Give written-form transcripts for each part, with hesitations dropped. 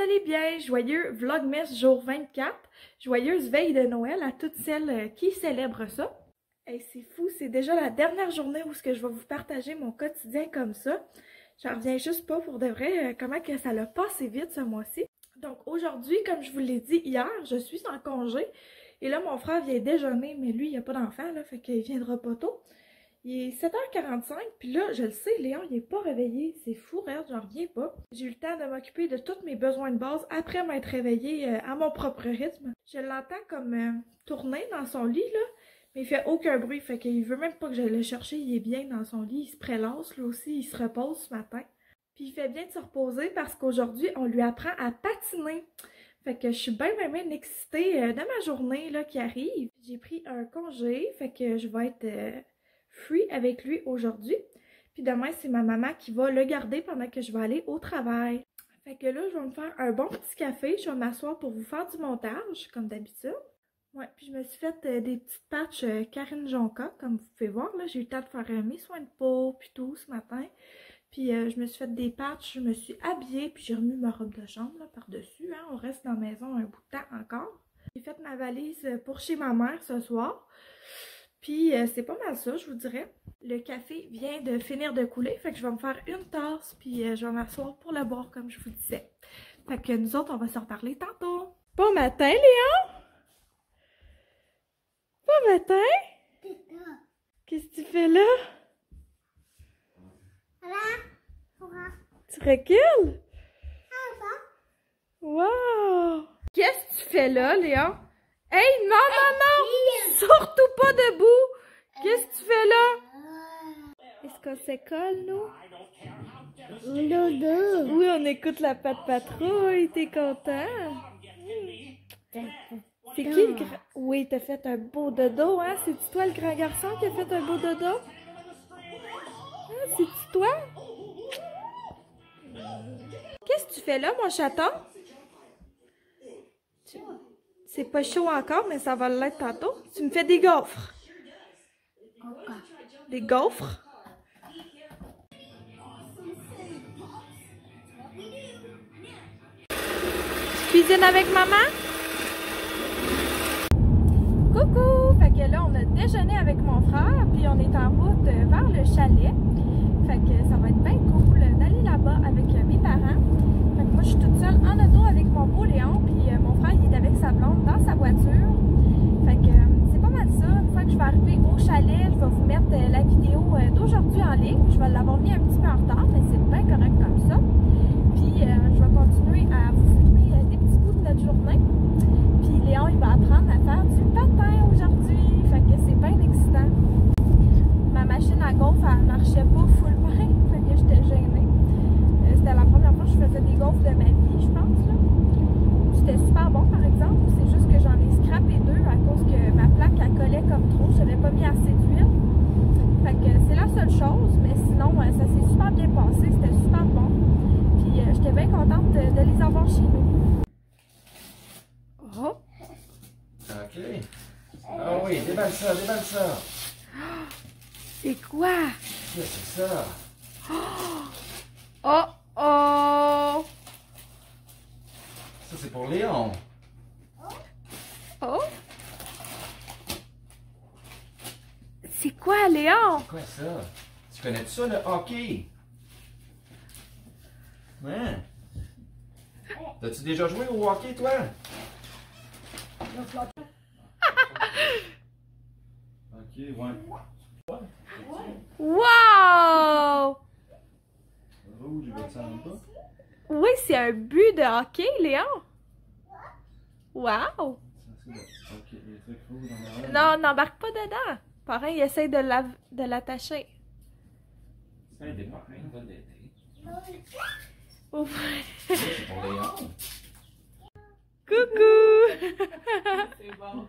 allez bien. Joyeux Vlogmas jour 24. Joyeuse veille de Noël à toutes celles qui célèbrent ça. Hey, c'est fou, c'est déjà la dernière journée où je vais vous partager mon quotidien comme ça. J'en reviens juste pas pour de vrai comment que ça l'a passé vite ce mois-ci. Donc aujourd'hui, comme je vous l'ai dit hier, je suis en congé. Et là, mon frère vient déjeuner, mais lui, il n'a pas d'enfant, là, fait qu'il viendra pas tôt. Il est 7h45, puis là, je le sais, Léon, il est pas réveillé. C'est fou, regarde, j'en reviens pas. J'ai eu le temps de m'occuper de tous mes besoins de base après m'être réveillée à mon propre rythme. Je l'entends comme tourner dans son lit, là, mais il fait aucun bruit, fait qu'il veut même pas que j'aille le chercher. Il est bien dans son lit, il se prélasse, là aussi, il se repose ce matin. Puis il fait bien de se reposer parce qu'aujourd'hui, on lui apprend à patiner. Fait que je suis bien excitée de ma journée là, qui arrive. J'ai pris un congé, fait que je vais être free avec lui aujourd'hui. Puis demain, c'est ma maman qui va le garder pendant que je vais aller au travail. Fait que là, je vais me faire un bon petit café. Je vais m'asseoir pour vous faire du montage, comme d'habitude. Ouais, puis je me suis fait des petites patchs Karine Jonca, comme vous pouvez voir. Là, j'ai eu le temps de faire mes soins de peau, puis tout, ce matin. Puis je me suis fait des patchs, je me suis habillée, puis j'ai remis ma robe de chambre là, par-dessus. Hein. On reste dans la maison un bout de temps encore. J'ai fait ma valise pour chez ma mère ce soir. Puis c'est pas mal ça, je vous dirais. Le café vient de finir de couler, fait que je vais me faire une tasse, puis je vais m'asseoir pour le boire comme je vous disais. Fait que nous autres, on va se reparler tantôt. Bon matin, Léon! Bon matin! Qu'est-ce que tu fais là? Tu recules? Wow! Qu'est-ce que tu fais là, Léon? Hey, non, non, non! Surtout pas debout! Qu'est-ce que tu fais là? Est-ce qu'on s'école, nous? Dodo. Oui, on écoute la Patte Patrouille. T'es content? C'est qui le grand... Oui, t'as fait un beau dodo, hein? C'est-tu toi le grand garçon qui a fait un beau dodo? Hein? C'est-tu toi? Qu'est-ce que tu fais là, mon chaton? C'est pas chaud encore, mais ça va l'être tantôt. Tu me fais des gaufres. Des gaufres? Tu cuisines avec maman? Coucou! Fait que là, on a déjeuné avec mon frère, puis on est en route vers le chalet. Fait que ça va être bien cool d'aller là-bas avec mes parents. Fait que moi, je suis toute seule en auto avec mon beau Léon, puis mon frère, il est avec sa blonde dans sa voiture. Fait que c'est pas mal ça. Une fois que je vais arriver au chalet, je vais vous mettre la vidéo d'aujourd'hui en ligne. Je vais l'avoir mis un petit peu en retard, mais c'est bien correct comme ça. Puis je vais continuer à vous filmer des petits bouts de notre journée. Puis Léon, il va apprendre à faire du patin aujourd'hui. Fait que c'est bien excitant. Ma machine à gaufres, elle marchait pas full bien, fait que j'étais gênée. C'était la première fois que je faisais des gaufres de ma vie, je pense. C'était super bon, par exemple. C'est juste que j'en ai scrappé deux à cause que ma plaque, elle collait comme trop. Je n'avais pas mis assez d'huile. Fait que c'est la seule chose, mais sinon, ça s'est super bien passé. C'était super bon. Puis j'étais bien contente de les avoir chez nous. Oh! Ok. Ah oui, déballe ça, déballe ça. C'est quoi? Qu'est-ce que c'est ça? Oh oh! Ça, c'est pour Léon. Oh! C'est quoi, Léon? C'est quoi ça? Tu connais ça, le hockey? Hein? T'as-tu déjà joué au hockey, toi? Ok, ouais. Wow! Rouge, il va te sentir pas? Oui, c'est un but de hockey, Léon. Wow! Non, n'embarque pas dedans. Parrain, il essaie de l'attacher. C'est des parrains, va l'aider. Ouf. C'est pour Léon. Coucou! C'est bon.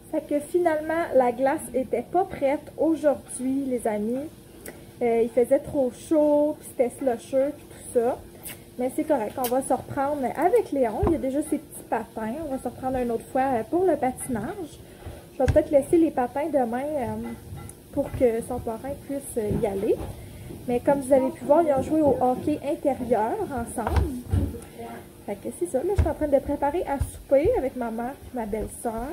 Fait que finalement, la glace était pas prête aujourd'hui, les amis. Il faisait trop chaud, puis c'était slusheux, puis tout ça. Mais c'est correct, on va se reprendre avec Léon. Il y a déjà ses petits patins. On va se reprendre une autre fois pour le patinage. Je vais peut-être laisser les patins demain pour que son parrain puisse y aller. Mais comme vous avez pu voir, ils ont joué au hockey intérieur ensemble. Fait que c'est ça, là, je suis en train de préparer à souper avec ma mère et ma belle-sœur.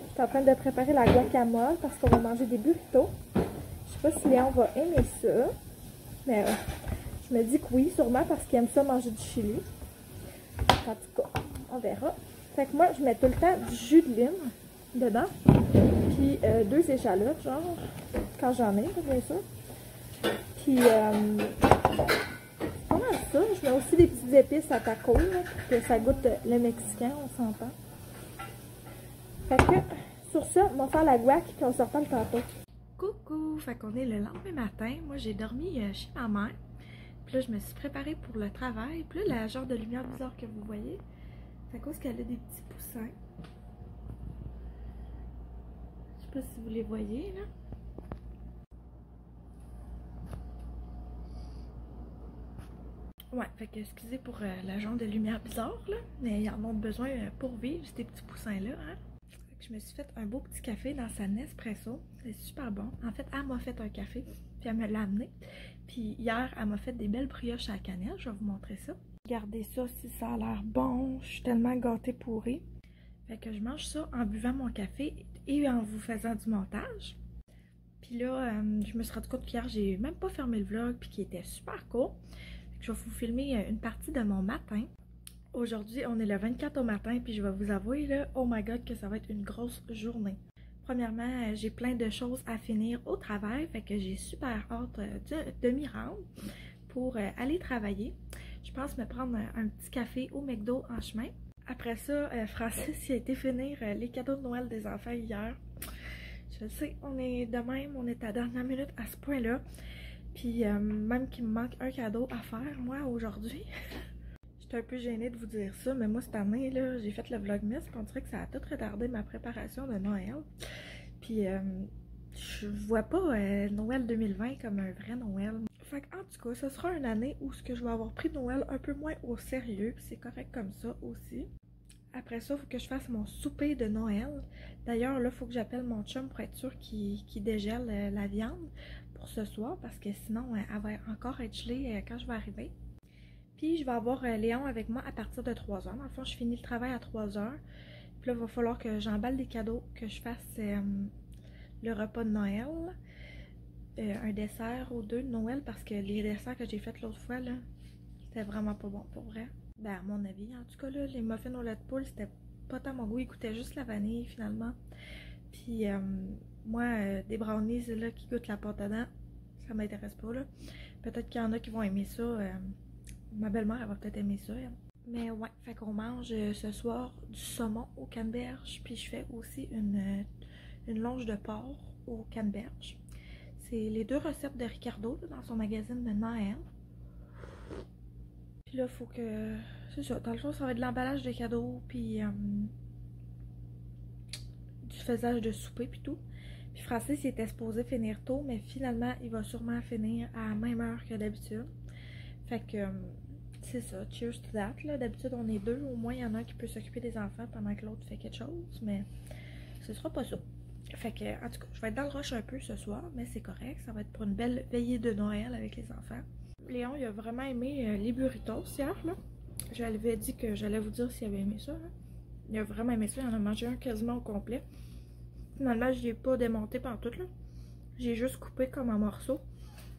Je suis en train de préparer la guacamole parce qu'on va manger des burritos. Je sais pas si Léon va aimer ça, mais je me dis que oui, sûrement parce qu'il aime ça manger du chili. En tout cas, on verra. Fait que moi, je mets tout le temps du jus de lime dedans, puis 2 échalotes, genre, quand j'en ai, bien sûr. Puis, pas mal ça. Je mets aussi des petites épices à taco, là, pour que ça goûte le mexicain, on s'entend. Fait que, sur ça, on va faire la guac, puis on se reparle tantôt. Coucou! Fait qu'on est le lendemain matin. Moi, j'ai dormi chez ma mère. Puis là, je me suis préparée pour le travail. Puis là, la genre de lumière bizarre que vous voyez, c'est à cause qu'elle a des petits poussins. Je sais pas si vous les voyez, là. Ouais, fait que excusez pour la genre de lumière bizarre, là. Mais ils en ont besoin pour vivre, ces petits poussins-là, hein. Je me suis fait un beau petit café dans sa Nespresso. C'est super bon. En fait, elle m'a fait un café, puis elle me l'a amené. Puis hier, elle m'a fait des belles brioches à la cannelle. Je vais vous montrer ça. Regardez ça, si ça a l'air bon. Je suis tellement gâtée pourrie. Fait que je mange ça en buvant mon café et en vous faisant du montage. Puis là, je me suis rendu compte qu'hier, j'ai même pas fermé le vlog, puis qu'il était super court. Fait que je vais vous filmer une partie de mon matin. Aujourd'hui, on est le 24 au matin, puis je vais vous avouer, là, oh my god, que ça va être une grosse journée. Premièrement, j'ai plein de choses à finir au travail, fait que j'ai super hâte de m'y rendre pour aller travailler. Je pense me prendre un petit café au McDo en chemin. Après ça, Francis il a été finir les cadeaux de Noël des enfants hier. Je sais, on est de même, on est à la dernière minute à ce point-là. Puis même qu'il me manque un cadeau à faire, moi, aujourd'hui. J'étais un peu gênée de vous dire ça, mais moi cette année, là, j'ai fait le Vlogmas, puis on dirait que ça a tout retardé ma préparation de Noël. Puis je vois pas Noël 2020 comme un vrai Noël. Fait qu'en tout cas, ce sera une année où je vais avoir pris Noël un peu moins au sérieux, c'est correct comme ça aussi. Après ça, il faut que je fasse mon souper de Noël. D'ailleurs, là, il faut que j'appelle mon chum pour être sûr qu'il dégèle la viande pour ce soir, parce que sinon, elle va encore être gelée quand je vais arriver. Puis, je vais avoir Léon avec moi à partir de 3h. Dans le fond, je finis le travail à 3h. Puis là, il va falloir que j'emballe des cadeaux, que je fasse le repas de Noël. Un dessert ou 2 de Noël, parce que les desserts que j'ai fait l'autre fois, là, c'était vraiment pas bon pour vrai. Ben, à mon avis, en tout cas, là, les muffins au lait de poule, c'était pas tant mon goût. Ils goûtaient juste la vanille, finalement. Puis, moi, des brownies, là, qui goûtent la pâte dedans, ça m'intéresse pas, là. Peut-être qu'il y en a qui vont aimer ça. Ma belle-mère, elle va peut-être aimer ça, elle. Mais ouais, fait qu'on mange ce soir du saumon au canneberge. Puis je fais aussi une longe de porc au canneberge. C'est les 2 recettes de Ricardo là, dans son magazine de Noël. Puis là, faut que... C'est ça, dans le fond, ça va être de l'emballage de cadeaux, puis du faisage de souper, puis tout. Puis Francis, il était supposé finir tôt, mais finalement, il va sûrement finir à la même heure que d'habitude. Fait que... c'est ça, cheers to that. D'habitude, on est 2. Au moins, il y en a un qui peut s'occuper des enfants pendant que l'autre fait quelque chose. Mais ce sera pas ça. Fait que, en tout cas, je vais être dans le rush un peu ce soir. Mais c'est correct. Ça va être pour une belle veillée de Noël avec les enfants. Léon, il a vraiment aimé les burritos hier. Là. Je lui avais dit que j'allais vous dire s'il avait aimé ça. Hein. Il a vraiment aimé ça. Il en a mangé un quasiment au complet. Finalement, je l'ai pas démonté pantoute. J'ai juste coupé comme un morceau.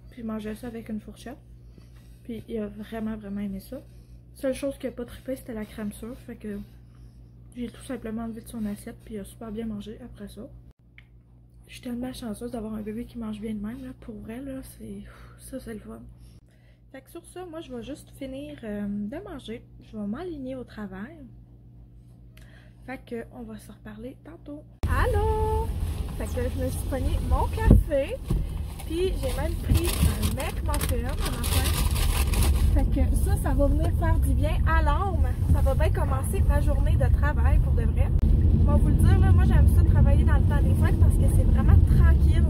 Puis je mangeais ça avec une fourchette. Puis il a vraiment aimé ça. Seule chose qu'il n'a pas trippé, c'était la crème sûre. Fait que j'ai tout simplement enlevé de son assiette. Puis il a super bien mangé après ça. Je suis tellement chanceuse d'avoir un bébé qui mange bien de même. Là. Pour vrai, là, c'est le fun. Fait que sur ça, moi je vais juste finir de manger. Je vais m'aligner au travail. Fait que on va se reparler tantôt. Allô! Fait que je me suis pogné mon café. Puis j'ai même pris un McMuffin en matin. Fait que ça va venir faire du bien à l'âme. Ça va bien commencer ma journée de travail pour de vrai. Je vais vous le dire, là, moi j'aime ça travailler dans le temps des fêtes parce que c'est vraiment tranquille.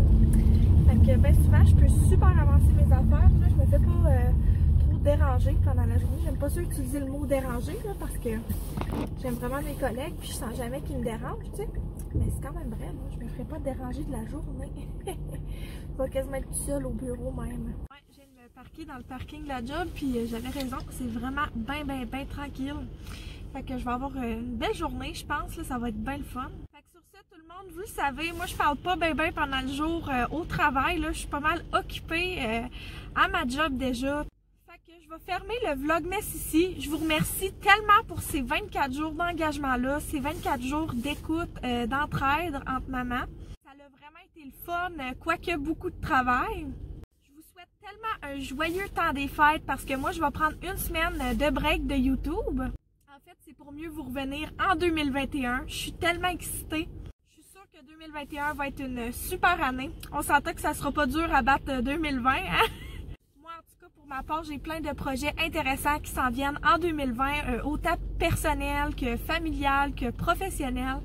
Fait que bien souvent je peux super avancer mes affaires. Là, je me fais pas trop déranger pendant la journée. J'aime pas ça utiliser le mot déranger là, parce que j'aime vraiment mes collègues puis je sens jamais qu'ils me dérangent, tu sais. Mais c'est quand même vrai, moi je me ferais pas déranger de la journée. Je vais quasiment être seule au bureau même. Ouais, je viens de me parquée dans le parking de la job, puis j'avais raison, c'est vraiment bien tranquille. Fait que je vais avoir une belle journée, je pense, là, ça va être bien le fun. Fait que sur ce, tout le monde, vous le savez, moi je parle pas bien pendant le jour au travail, là, je suis pas mal occupée à ma job déjà. Fait que je vais fermer le vlogmas ici. Je vous remercie tellement pour ces 24 jours d'engagement-là, ces 24 jours d'écoute, d'entraide entre mamans. Ça a vraiment été le fun, quoique beaucoup de travail. Je vous souhaite tellement un joyeux temps des fêtes parce que moi, je vais prendre une semaine de break de YouTube. En fait, c'est pour mieux vous revenir en 2021. Je suis tellement excitée. Je suis sûre que 2021 va être une super année. On s'entend que ça sera pas dur à battre 2020, hein? Moi, en tout cas, pour ma part, j'ai plein de projets intéressants qui s'en viennent en 2020, autant personnel que familial que professionnel.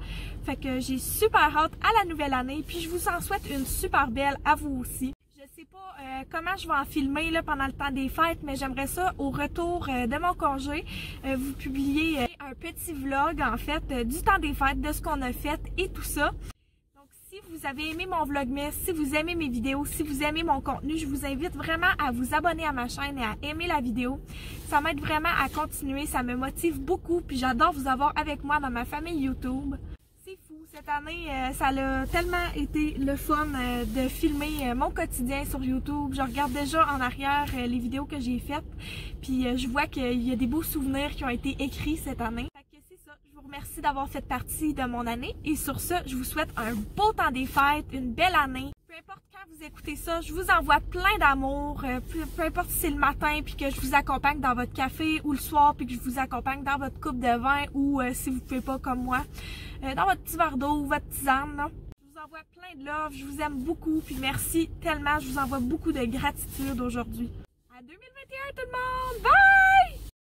Fait que j'ai super hâte à la nouvelle année. Puis je vous en souhaite une super belle à vous aussi. Je sais pas comment je vais en filmer là, pendant le temps des fêtes, mais j'aimerais ça au retour de mon congé, vous publier un petit vlog en fait du temps des fêtes, de ce qu'on a fait et tout ça. Donc si vous avez aimé mon vlogmas, si vous aimez mes vidéos, si vous aimez mon contenu, je vous invite vraiment à vous abonner à ma chaîne et à aimer la vidéo. Ça m'aide vraiment à continuer, ça me motive beaucoup, puis j'adore vous avoir avec moi dans ma famille YouTube. C'est fou, cette année, ça a tellement été le fun de filmer mon quotidien sur YouTube. Je regarde déjà en arrière les vidéos que j'ai faites, puis je vois qu'il y a des beaux souvenirs qui ont été écrits cette année. Fait que c'est ça, je vous remercie d'avoir fait partie de mon année, et sur ce, je vous souhaite un beau temps des fêtes, une belle année. Peu importe quand vous écoutez ça, je vous envoie plein d'amour, peu importe si c'est le matin puis que je vous accompagne dans votre café, ou le soir puis que je vous accompagne dans votre coupe de vin, ou si vous ne pouvez pas comme moi, dans votre petit verre d'eau ou votre tisane. Là. Je vous envoie plein de love, je vous aime beaucoup, puis merci tellement, je vous envoie beaucoup de gratitude aujourd'hui. À 2021 tout le monde, bye!